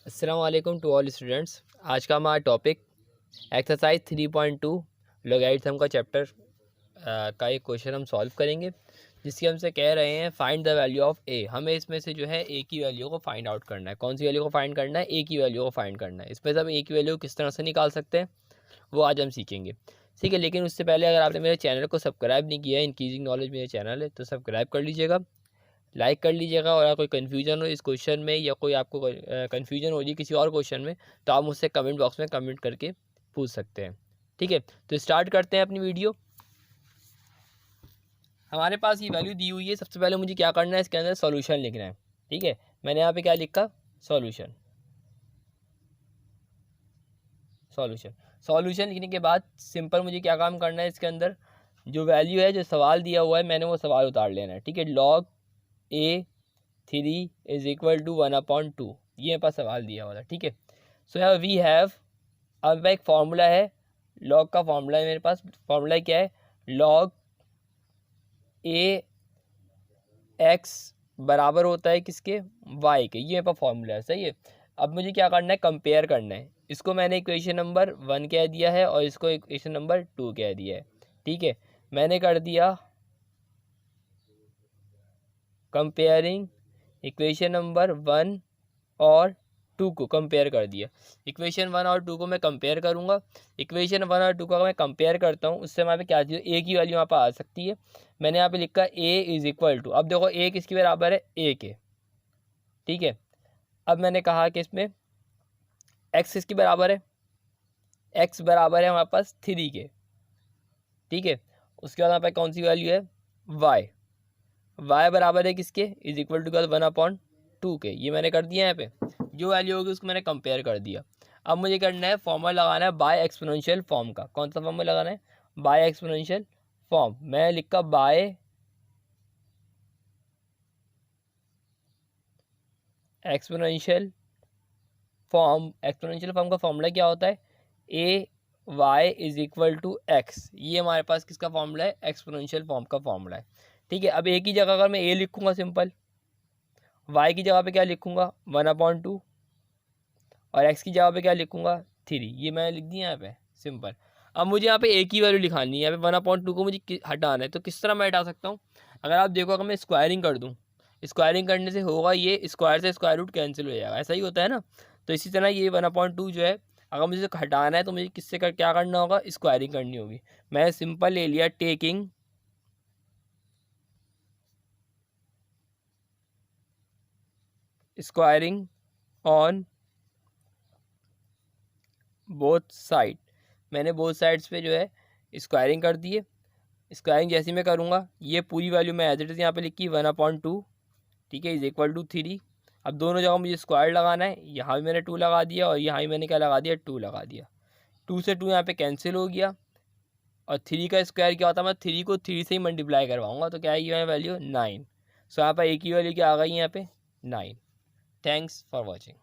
अस्सलाम वालेकुम to all students. आज का हमारा टॉपिक एक्सरसाइज 3.2 लॉगरिथम का चैप्टर का एक क्वेश्चन हम सॉल्व करेंगे, जिसकी हमसे कह रहे हैं फाइंड द वैल्यू ऑफ ए। हमें इसमें से जो है ए की वैल्यू को फाइंड आउट करना है। कौन सी वैल्यू को फाइंड करना है? ए की वैल्यू को फाइंड करना है। इसमें से हम ए की वैल्यू किस तरह से निकाल सकते हैं वो आज हम सीखेंगे, ठीक है। लेकिन उससे पहले अगर आपने मेरे चैनल को सब्सक्राइब नहीं किया है, इंक्रीजिंग नॉलेज मेरे चैनल है, तो सब्सक्राइब कर लीजिएगा, लाइक कर लीजिएगा। और अगर कोई कन्फ्यूजन हो इस क्वेश्चन में या कोई आपको कन्फ्यूजन हो रही है किसी और क्वेश्चन में, तो आप मुझसे कमेंट बॉक्स में कमेंट करके पूछ सकते हैं, ठीक है। तो स्टार्ट करते हैं अपनी वीडियो। हमारे पास ये वैल्यू दी हुई है। सबसे पहले मुझे क्या करना है, इसके अंदर सॉल्यूशन लिखना है, ठीक है। मैंने यहाँ पे क्या लिखा? सॉल्यूशन। सॉल्यूशन सॉल्यूशन लिखने के बाद सिंपल मुझे क्या काम करना है, इसके अंदर जो वैल्यू है, जो सवाल दिया हुआ है, मैंने वो सवाल उतार लेना है, ठीक है। Log A 3 is equal to 1/2, ये मेरे पास सवाल दिया हुआ था, ठीक है। सो यहाँ वी हैव, अब एक फार्मूला है, लॉग का फार्मूला है मेरे पास। फार्मूला क्या है? लॉग ए एक्स बराबर होता है किसके? वाई के। ये मेरे पास फार्मूला है, सही है। अब मुझे क्या करना है? कंपेयर करना है। इसको मैंने इक्वेशन नंबर 1 कह दिया है और इसको इक्वेशन नंबर 2 कह दिया है, ठीक है। मैंने कर दिया कंपेयरिंग इक्वेशन नंबर 1 और 2 को कंपेयर कर दिया। इक्वेशन 1 और 2 को मैं कंपेयर करूंगा। इक्वेशन 1 और 2 का मैं कंपेयर करता हूँ, उससे हमारे पे क्या चीज़, ए की वैल्यू यहाँ पर आ सकती है। मैंने यहाँ पे लिखा ए इज इक्वल टू, अब देखो ए किसके बराबर है? ए के, ठीक है। अब मैंने कहा कि इसमें एक्स किसके बराबर है? एक्स बराबर है हमारे पास 3 के, ठीक है। उसके बाद हमारे पास कौन सी वैल्यू है? वाई। वाई बराबर है किसके? इज इक्वल टू 1/2 के। ये मैंने कर दिया यहाँ पे। जो वैल्यू होगी उसको मैंने कंपेयर कर दिया। अब मुझे करना है फॉर्मूला लगाना है बाय एक्सपोनेंशियल फॉर्म का। कौन सा फॉर्मूला लगाना है? By exponential form. मैं लिखा by exponential form. Exponential form का फॉर्मूला क्या होता है? A Y is equal to X. ये हमारे पास किसका फॉर्मूला है? एक्सपोनेंशियल फॉर्म का फॉर्मूला है, ठीक है। अब ए की जगह अगर मैं ए लिखूंगा सिंपल, वाई की जगह पे क्या लिखूंगा? 1/2, और एक्स की जगह पे क्या लिखूंगा? 3। ये मैंने लिख दिया यहाँ पे सिंपल। अब मुझे यहाँ पे ए की वैल्यू लिखानी है। यहाँ पे 1/2 को मुझे हटाना है, तो किस तरह मैं हटा सकता हूँ? अगर आप देखो, अगर मैं स्क्वायरिंग कर दूँ, स्क्वायरिंग करने से होगा ये स्क्वायर से स्क्वायर रूट कैंसिल हो जाएगा, ऐसा ही होता है ना। तो इसी तरह ये 1/2 जो है, अगर मुझे हटाना है तो मुझे किससे क्या करना होगा? स्क्वायरिंग करनी होगी। मैं सिंपल ले लिया taking squaring on both side. मैंने बोथ साइड्स पे जो है स्क्वायरिंग कर दी है। स्क्वायरिंग जैसे मैं करूँगा, ये पूरी वैल्यू मैं एज इट इज़ यहाँ पे लिखी 1/2, ठीक है, इज इक्वल टू 3। अब दोनों जगह मुझे स्क्वायर लगाना है। यहाँ भी मैंने 2 लगा दिया और यहाँ भी मैंने क्या लगा दिया? 2 लगा दिया। 2 से 2 यहाँ पे कैंसिल हो गया। और 3 का स्क्वायर क्या होता है? मैं 3 को 3 से ही मल्टीप्लाई करवाऊँगा, तो क्या आएगी यहाँ वैल्यू? 9। सो यहाँ पर एक ही वैल्यू क्या आ गई यहाँ पे? 9। Thanks for watching.